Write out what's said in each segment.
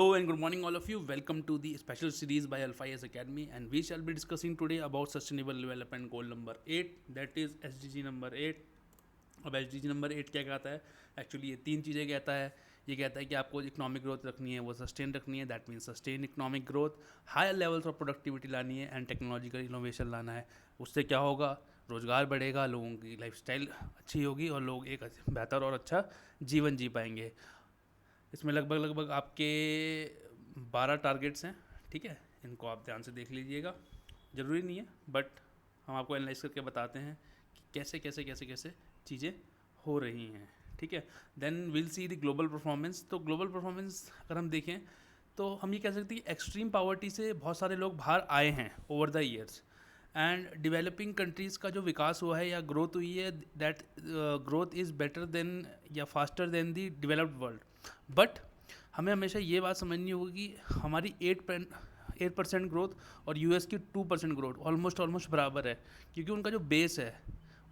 Hello and good morning, all of you. Welcome to the special series by Alpha IS Academy, and we shall be discussing today about Sustainable Development Goal number 8, that is SDG number 8. अब SDG number 8 क्या कहता है? Actually ये तीन चीज़ें कहता है. ये कहता है कि आपको इकोनॉमिक ग्रोथ रखनी है, वो सस्टेन रखनी है. That means sustain economic growth, higher levels of productivity लानी है एंड टेक्नोलॉजिकल इनोवेशन लाना है. उससे क्या होगा? रोज़गार बढ़ेगा, लोगों की लाइफस्टाइल अच्छी होगी और लोग एक बेहतर और अच्छा जीवन जी पाएंगे. इसमें लगभग लगभग आपके 12 टारगेट्स हैं. ठीक है, इनको आप ध्यान से देख लीजिएगा. ज़रूरी नहीं है, बट हम आपको एनालाइज करके बताते हैं कि कैसे कैसे कैसे कैसे चीज़ें हो रही हैं. ठीक है, then will see the global performance. तो ग्लोबल परफॉर्मेंस अगर हम देखें तो हम ये कह सकते हैं कि एक्सट्रीम पॉवर्टी से बहुत सारे लोग बाहर आए हैं over the years. And developing countries का जो विकास हुआ है या ग्रोथ हुई है, that growth is better than या faster than the developed world. But हमें हमेशा ये बात समझनी होगी कि हमारी 8% ग्रोथ और यूएस की 2% ग्रोथ ऑलमोस्ट बराबर है, क्योंकि उनका जो बेस है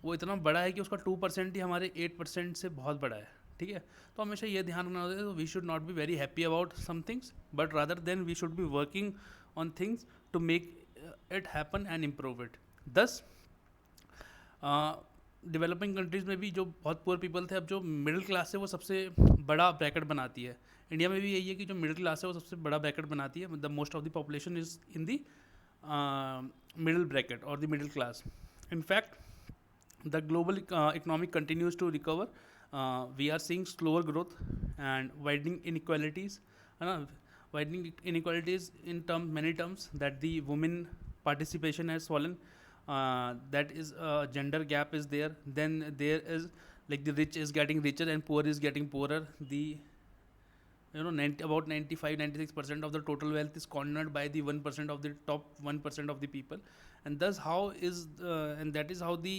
वो इतना बड़ा है कि उसका 2% ही हमारे 8% से बहुत बड़ा है. ठीक है, तो हमेशा ये ध्यान रखना होता है. तो we should not be very happy about some things, but rather than we should be working on things to make it happen and improve it. दस डेवलपिंग कंट्रीज़ में भी जो बहुत पुअर पीपल थे, अब जो मिडिल क्लास है वो सबसे बड़ा ब्रैकेट बनाती है. इंडिया में भी यही है कि जो मिडिल क्लास है वो सबसे बड़ा ब्रैकेट बनाती है. The most of the population is in the middle bracket और the middle class. In fact the global economic continues to recover. We are seeing slower growth and widening inequalities, है ना. Widening inequalities in term many terms, that the women participation has fallen. That is gender gap is there. Then there is like the rich is getting richer and poor is getting poorer. The about 95-96% of the total wealth is squandered by the 1% of the top 1% of the people. And thus how is and that is how the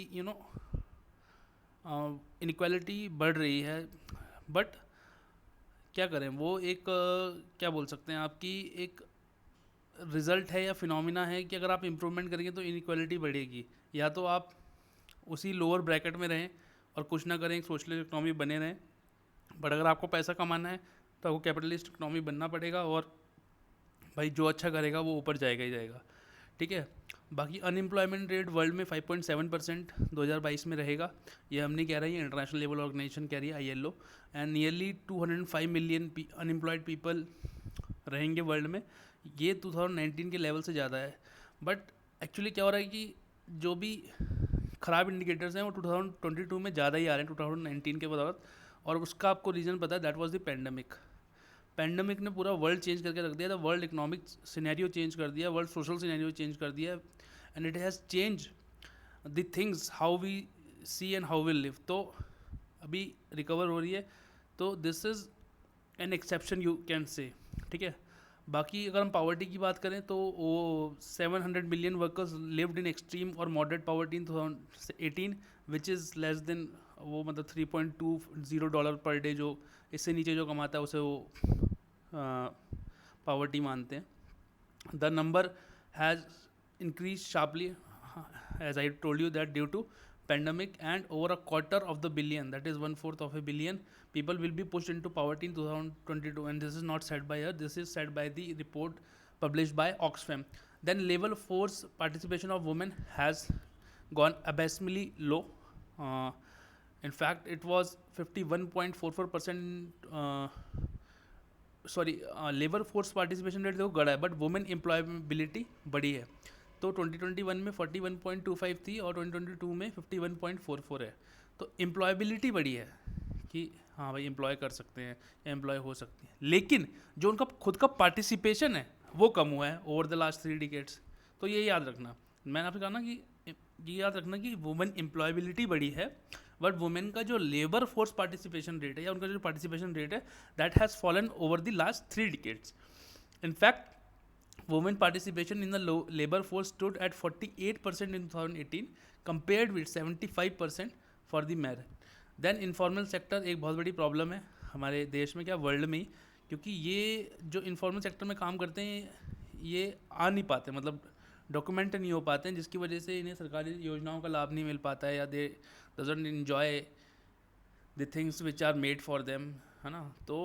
inequality बढ़ रही है. But क्या करें, वो एक क्या बोल सकते हैं, आपकी एक रिज़ल्ट है या फिनोमिना है कि अगर आप इम्प्रूवमेंट करेंगे तो इनइक्वालिटी बढ़ेगी, या तो आप उसी लोअर ब्रैकेट में रहें और कुछ ना करें, सोशलिस्ट इकनॉमी बने रहें. बट अगर आपको पैसा कमाना है तो आपको कैपिटलिस्ट इकनॉमी बनना पड़ेगा, और भाई जो अच्छा करेगा वो ऊपर जाएगा ही जाएगा. ठीक है, बाकी अनएम्प्लॉयमेंट रेट वर्ल्ड में 5.7% 2022 में रहेगा. ये हम नहीं कह रहे हैं, इंटरनेशनल लेवल ऑर्गेनाइजेशन कह रही है, ILO. And nearly 205 million unemployed people रहेंगे वर्ल्ड में. ये 2019 के लेवल से ज़्यादा है. बट एक्चुअली क्या हो रहा है कि जो भी ख़राब इंडिकेटर्स हैं वो 2022 में ज़्यादा ही आ रहे हैं 2019 के बदौलत. और उसका आपको रीज़न पता है, that was the pandemic. Pandemic ने पूरा वर्ल्ड चेंज करके रख दिया था. वर्ल्ड इकोनॉमिक सिनेरियो चेंज कर दिया, वर्ल्ड सोशल सिनेरियो चेंज कर दिया, and it has change the things how we see and how we live. तो अभी रिकवर हो रही है, तो this is an exception you can say. ठीक है, बाकी अगर हम पावर्टी की बात करें तो वो 700 million workers lived in extreme और moderate poverty in 2018, which is less than, वो मतलब $3.20 पर डे. जो इससे नीचे जो कमाता है उसे वो पावर्टी मानते हैं. The number has increase sharply, as I told you, that due to pandemic, and over a quarter of the billion, that is 1/4 of a billion people will be pushed into poverty in 2022. And this is not said by her, this is said by the report published by Oxfam. Then labor force participation of women has gone abysmally low. uh, in fact it was 51.44%. Labour force participation rate देखो गड़ा है, but women employability बढ़ी है. तो 2021 में 41.25 थी और 2022 में 51.44 है. तो एम्प्लॉयबिलिटी बढ़ी है कि हाँ भाई एम्प्लॉय कर सकते हैं या एम्प्लॉय हो सकती है, लेकिन जो उनका खुद का पार्टिसिपेशन है वो कम हुआ है ओवर द लास्ट 3 डिकेड्स. तो ये याद रखना. मैंने आपसे कहा ना कि ये याद रखना कि वुमेन एम्प्लॉयबिलिटी बढ़ी है, बट वुमेन का जो लेबर फोर्स पार्टिसिपेशन रेट है या उनका जो पार्टिसिपेशन रेट है, that has fallen over the last 3 decades. In fact women participation in the labor force stood at 48% in 2018 compared with 75% for the male. Then informal sector एक बहुत बड़ी problem है हमारे देश में, क्या वर्ल्ड में ही, क्योंकि ये जो इनफॉर्मल सेक्टर में काम करते हैं ये आ नहीं पाते, मतलब डॉक्यूमेंट नहीं हो पाते हैं, जिसकी वजह से इन्हें सरकारी योजनाओं का लाभ नहीं मिल पाता है, या they doesn't enjoy the things which are made for them, है ना. तो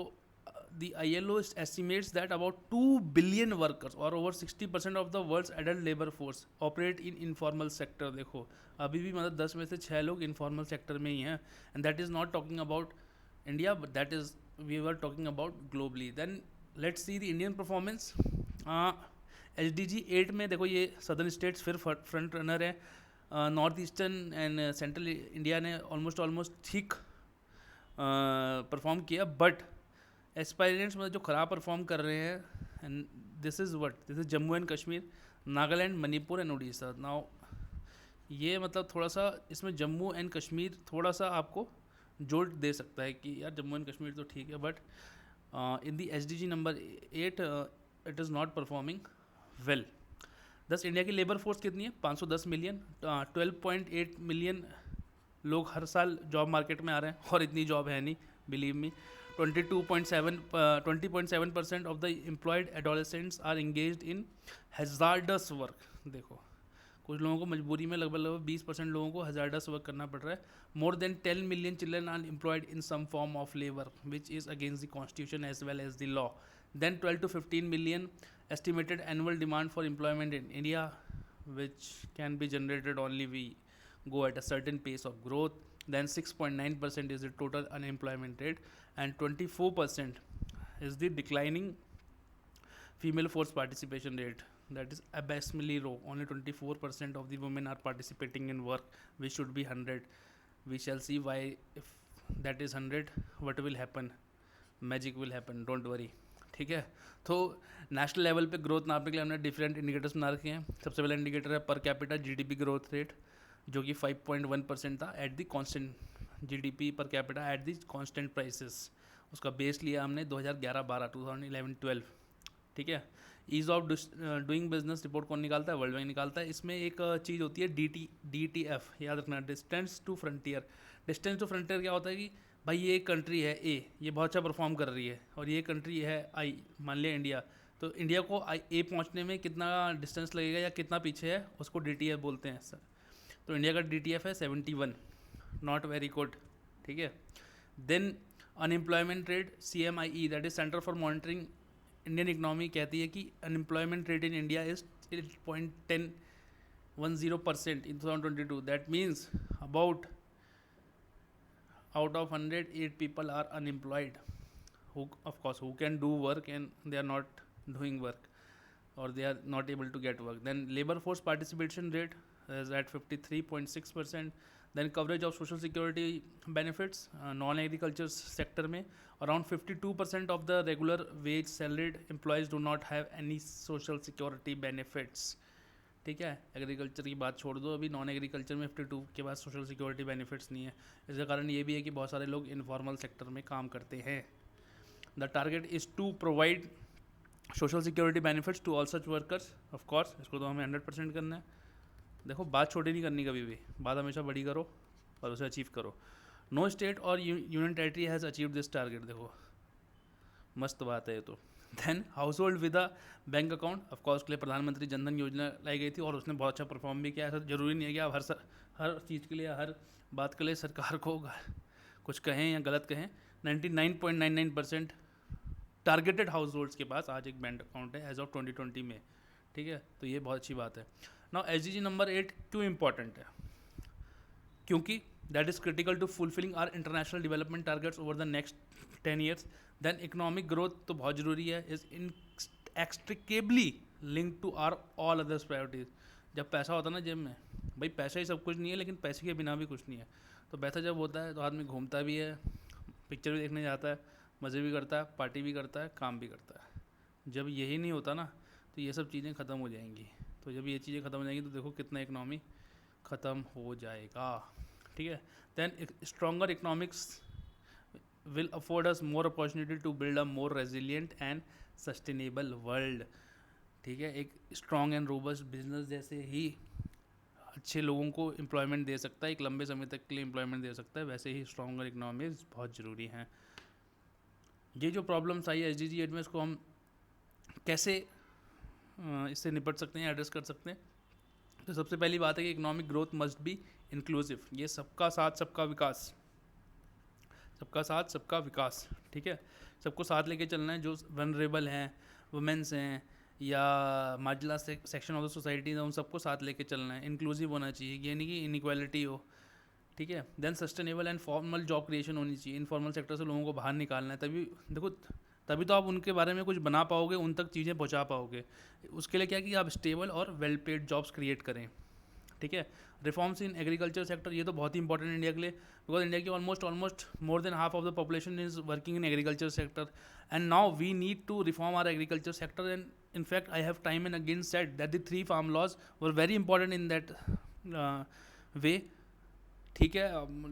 the ILO estimates that about 2 billion workers or over 60% of the world's adult labor force operate in informal sector. देखो अभी भी मतलब 10 में से 6 लोग informal sector में ही हैं, and that is not talking about India, but that is we were talking about globally. Then let's see the Indian performance. HDG 8 में देखो ये सदर्न स्टेट्स फिर फ्रंट रनर है, north eastern and central India ने almost ठीक perform किया, but aspirants मतलब जो ख़राब परफॉर्म कर रहे हैं, and this is Jammu and Kashmir, Nagaland, Manipur and Orissa. Now ये मतलब थोड़ा सा इसमें जम्मू एंड कश्मीर थोड़ा सा आपको जोड़ दे सकता है कि यार जम्मू एंड कश्मीर तो ठीक है, but in the HDG number 8 it is not performing well. दस इंडिया की लेबर फोर्स कितनी है? 510 मिलियन. 12.8 मिलियन लोग हर साल जॉब मार्केट में आ रहे हैं, और इतनी जॉब है नहीं, believe me. 20.7% of the employed adolescents are engaged in hazardous work. देखो कुछ लोगों को मजबूरी में लगभग 20% लोगों को हैजार्डस वर्क करना पड़ रहा है. More than 10 million children are employed in some form of labour which is against the constitution as well as the law. Then 12 to 15 million estimated annual demand for employment in India, which can be generated only we go at a certain pace of growth. Then 6.9% is the total unemployment rate, and 24% is the declining female force participation rate. That is abysmally low. Only 24% of the women are participating in work, which should be 100. We shall see why. If that is 100, what will happen? Magic will happen, don't worry. ठीक है, तो national level पे growth नापने के लिए हमने different indicators बना रखे हैं. सबसे पहला इंडिकेटर है per capita GDP growth rate, जो कि 5.1% था at the constant GDP per capita at the constant prices. उसका बेस लिया हमने 2011-12 2011-12. ठीक है. Ease of doing business report कौन निकालता है? वर्ल्ड बैंक निकालता है. इसमें एक चीज़ होती है DTF, याद रखना, distance to frontier. Distance to frontier क्या होता है कि भाई ये एक कंट्री है A, ये बहुत अच्छा परफॉर्म कर रही है, और ये कंट्री है I, मान लिया इंडिया, तो इंडिया को A पहुंचने में कितना डिस्टेंस लगेगा या कितना पीछे है, उसको DTF बोलते हैं सर. तो इंडिया का DTF है 71, नॉट वेरी गुड. ठीक है. Then unemployment rate CMIE, that is centre for monitoring Indian economy, कहती है कि unemployment rate in India is 8.10% in 2022. That means about out of 100, 8 people are unemployed, who of course who can do work and they are not doing work, or they are not able to get work. Then labor force participation rate is at 53.6%. then coverage of social security benefits, non-agriculture sector में around 52% of the regular wage salaried employees do not have any social security benefits. ठीक है. Agriculture की बात छोड़ दो, अभी non agriculture में 52 के बाद सोशल सिक्योरिटी बेनिफिट्स नहीं है. इसका कारण ये भी है कि बहुत सारे लोग इनफॉर्मल सेक्टर में काम करते हैं. The target is to provide social security benefits to all such workers. Of course इसको तो हमें 100% करना है. देखो बात छोटी नहीं करनी कभी भी, बात हमेशा बड़ी करो और उसे अचीव करो. नो स्टेट और union territory has achieve this target. देखो मस्त बात है ये तो. Then house hold with a bank account, of course के लिए प्रधानमंत्री जनधन योजना लाई गई थी, और उसने बहुत अच्छा परफॉर्म भी किया. ऐसा जरूरी नहीं है कि आप हर चीज़ के लिए, हर बात के लिए सरकार को कुछ कहें या गलत कहें. 99.99% टारगेटेड हाउस होल्ड्स के पास आज एक बैंक अकाउंट है एज ऑफ 2020 में. ठीक है, तो ये बहुत अच्छी बात है. नाउ SDG नंबर 8 क्यों इंपॉर्टेंट है? क्योंकि that is critical to fulfilling our international development targets over the next 10 years. Then economic growth तो बहुत ज़रूरी है, is extricably link to our all others priorities. जब पैसा होता है ना जेब में, भाई पैसा ही सब कुछ नहीं है, लेकिन पैसे के बिना भी कुछ नहीं है. तो पैसा जब होता है तो आदमी घूमता भी है, पिक्चर भी देखने जाता है, मज़े भी करता है, पार्टी भी करता है, काम भी करता है. जब यही नहीं होता ना तो ये सब चीज़ें ख़त्म हो जाएंगी. तो जब ये चीज़ें ख़त्म हो जाएंगी तो देखो कितना इकनॉमी ख़त्म हो जाएगा. ठीक है. Then stronger economics will afford us more opportunity to build a more resilient and sustainable world. ठीक है. एक strong and robust business जैसे ही अच्छे लोगों को एम्प्लॉयमेंट दे सकता है, एक लंबे समय तक के लिए एम्प्लॉयमेंट दे सकता है, वैसे ही स्ट्रॉन्गर इकनॉमीज बहुत ज़रूरी हैं. ये जो प्रॉब्लम्स आई है SDG 8 में, इसको हम कैसे इससे निपट सकते हैं, एड्रेस कर सकते हैं? तो सबसे पहली बात है कि economic growth must be inclusive. ये सबका साथ सबका विकास. सबका साथ सबका विकास, ठीक है। सबको साथ लेके चलना है, जो वनरेबल हैं, वुमेंस हैं या marginal section of the society है, उन सबको साथ लेके चलना है। इंक्लूसिव होना चाहिए, ये नहीं कि इनइक्वालिटी हो, ठीक है। Then sustainable and formal job creation होनी चाहिए, इनफॉर्मल सेक्टर से लोगों को बाहर निकालना है। तभी देखो, तभी तो आप उनके बारे में कुछ बना पाओगे, उन तक चीज़ें पहुंचा पाओगे। उसके लिए क्या है कि आप स्टेबल और वेल पेड जॉब्स क्रिएट करें, ठीक है। रिफॉर्म्स इन एग्रीकल्चर सेक्टर, ये तो बहुत ही इंपॉर्टेंट है इंडिया के लिए, बिकॉज इंडिया की almost more than half of the population is working in agriculture sector, and now we need to reform our agriculture sector. And in fact I have time and again said that the 3 farm laws were very important in that way, ठीक है।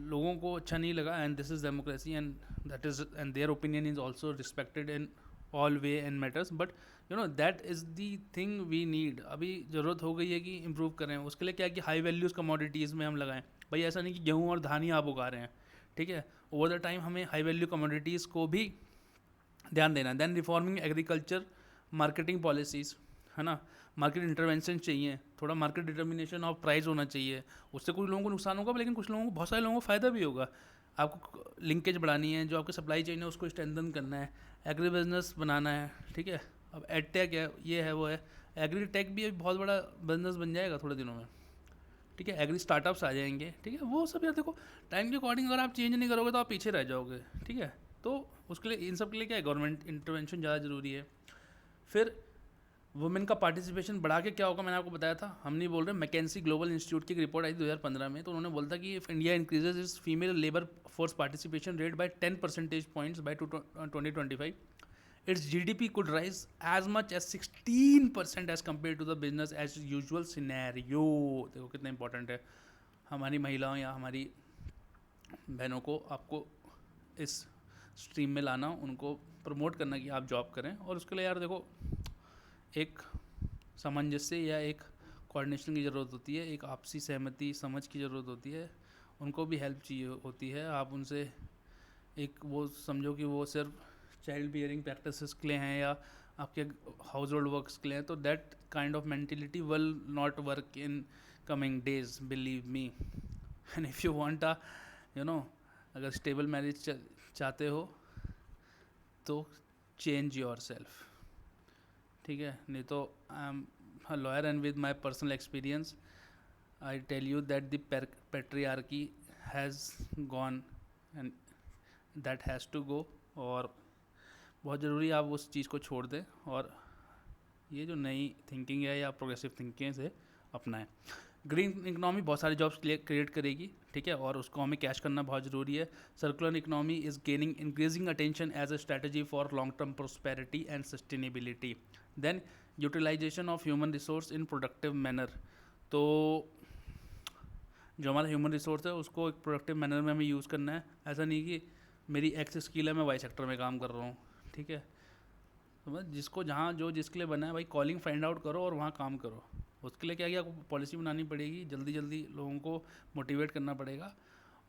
लोगों को अच्छा नहीं लगा, and this is democracy and that is and their opinion is also respected in all way and matters, but you know that is the thing we need. अभी ज़रूरत हो गई है कि इम्प्रूव करें। उसके लिए क्या है कि हाई वैल्यूज़ कमोडिटीज़ में हम लगाएं। भाई ऐसा नहीं कि गेहूँ और धान ही आप उगा रहे हैं, ठीक है। ओवर द टाइम हमें हाई वैल्यू कमोडिटीज़ को भी ध्यान देना है। Then reforming agriculture marketing policies, है ना, मार्केट इंटरवेंशन चाहिए, थोड़ा मार्केट डिटर्मिनेशन ऑफ प्राइस होना चाहिए। उससे कुछ लोगों को नुकसान होगा, लेकिन कुछ लोगों को, बहुत सारे लोगों को फ़ायदा भी होगा। आपको लिंकेज बढ़ानी है, जो आपकी सप्लाई चेन है उसको स्ट्रेंथन करना है, एग्री बिजनेस बनाना है, ठीक है। अब एडटेक है, ये है वो है, एग्री टेक भी बहुत बड़ा बिजनेस बन जाएगा थोड़े दिनों में, ठीक है। एग्री स्टार्टअप्स आ जाएंगे, ठीक है। वो सब यार देखो, टाइम के अकॉर्डिंग अगर आप चेंज नहीं करोगे तो आप पीछे रह जाओगे, ठीक है। तो उसके लिए, इन सब के लिए क्या है, गवर्नमेंट इंटरवेंशन ज़्यादा ज़रूरी है। फिर वुमेन का पार्टिसिपेशन बढ़ा के क्या होगा, मैंने आपको बताया था। हम नहीं बोल रहे, मैकेंसी ग्लोबल इंस्टीट्यूट की एक रिपोर्ट आई 2015 में, तो उन्होंने बोला था कि if India increases is female labour force participation rate by 10 percentage points by 2025, its GDP could rise as much as 16% as compared to the business as usual scenario। देखो कितना इंपॉर्टेंट है हमारी महिलाओं या हमारी बहनों को, आपको इस स्ट्रीम में लाना, उनको प्रमोट करना कि आप जॉब करें। और उसके लिए यार देखो, एक सामंजस्य या एक कोऑर्डिनेशन की ज़रूरत होती है, एक आपसी सहमति समझ की ज़रूरत होती है। उनको भी हेल्प चाहिए होती है। आप उनसे एक वो समझो कि वो सिर्फ चाइल्ड बियरिंग प्रैक्टिसेस के लिए हैं या आपके हाउस होल्ड वर्क्स के लिए हैं, तो that kind of mentality will not work in coming days, believe me. And if you want a अगर स्टेबल मैरिज चाहते हो तो चेंज योर सेल्फ, ठीक है। नहीं तो I am a lawyer and with my personal experience I tell you that the patriarchy has gone and that has to go. और बहुत ज़रूरी है आप उस चीज़ को छोड़ दें और ये जो नई थिंकिंग है या प्रोग्रेसिव थिंकिंग से अपनाएं। ग्रीन इकनॉमी बहुत सारे जॉब्स क्रिएट करेगी, ठीक है, और उसको हमें कैश करना बहुत ज़रूरी है। Circular economy is gaining increasing attention as a strategy for long term prosperity and sustainability. Then utilization of human resource in productive manner, तो जो हमारा ह्यूमन रिसोर्स है उसको एक प्रोडक्टिव मैनर में हमें यूज़ करना है। ऐसा नहीं कि मेरी एक्स स्किल है, मैं वाई सेक्टर में काम कर रहा हूँ, ठीक है। तो जिसको जहाँ जो जिसके लिए बना है भाई, कॉलिंग फाइंड आउट करो और वहाँ काम करो। उसके लिए क्या क्या पॉलिसी बनानी पड़ेगी, जल्दी जल्दी लोगों को मोटिवेट करना पड़ेगा।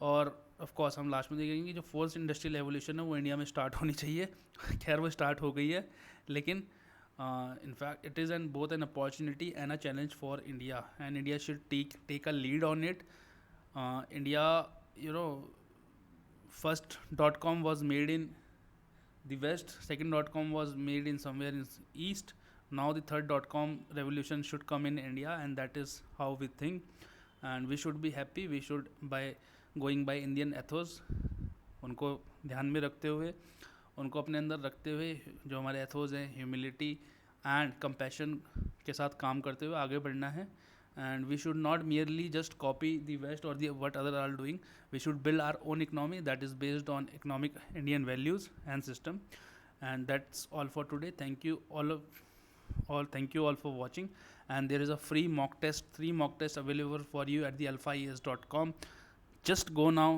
और ऑफ कोर्स हम लास्ट में देखेंगे कि जो फोर्थ इंडस्ट्रियल एवोल्यूशन है वो इंडिया में स्टार्ट होनी चाहिए। खैर वो स्टार्ट हो गई है, लेकिन in fact it is an both an opportunity and a challenge for India, and India should take a lead on it. India first.com was made in the west, second.com was made in somewhere in east, now the third.com revolution should come in India, and that is how we think, and we should be happy, we should by going by Indian ethos, उनको ध्यान में रखते हुए, उनको अपने अंदर रखते हुए, जो हमारे एथोस हैं ह्यूमिलिटी एंड कंपैशन के साथ काम करते हुए आगे बढ़ना है। And we should not merely just copy the West or what others are doing. We should build our own economy that is based on economic Indian values and system. And that's all for today. Thank you thank you all for watching. And there is a free mock test, 3 mock tests available for you at the alphaes.com. Just go now,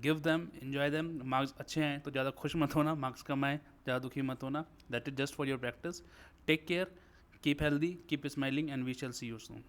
give them, enjoy them. Marks अच्छे हैं तो ज़्यादा खुश मत होना, marks कम आए ज़्यादा दुखी मत होना. That is just for your practice. Take care, keep healthy, keep smiling, and we shall see you soon.